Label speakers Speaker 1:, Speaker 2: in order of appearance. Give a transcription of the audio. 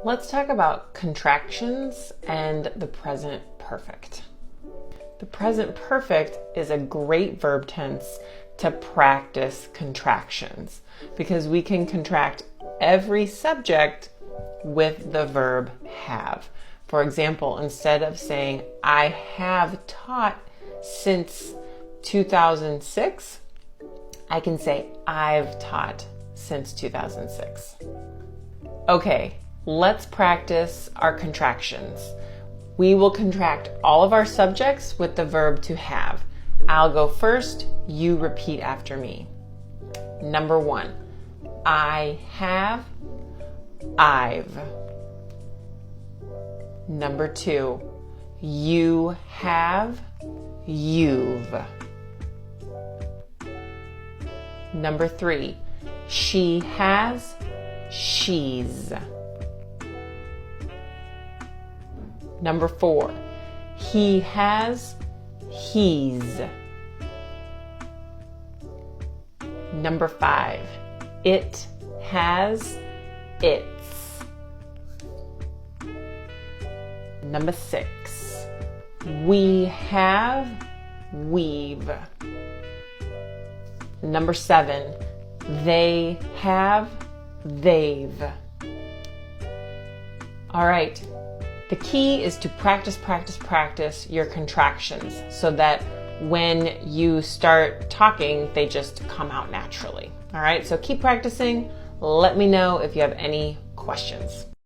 Speaker 1: Let's talk about contractions and the present perfect. The present perfect is a great verb tense to practice contractions because we can contract every subject with the verb have. For example, instead of saying, I have taught since 2006, I can say, I've taught since 2006. Okay, let's practice our contractions. We will contract all of our subjects with the verb to have. I'll go first, you repeat after me. Number 1, I have, I've. Number 2, you have, you've. Number 3, she has, she's. Number 4, he has, he's. Number 5, it has, its. Number 6, we have, we've. Number 7, they have, they've. All right. The key is to practice your contractions so that when you start talking, they just come out naturally. All right, so keep practicing. Let me know if you have any questions.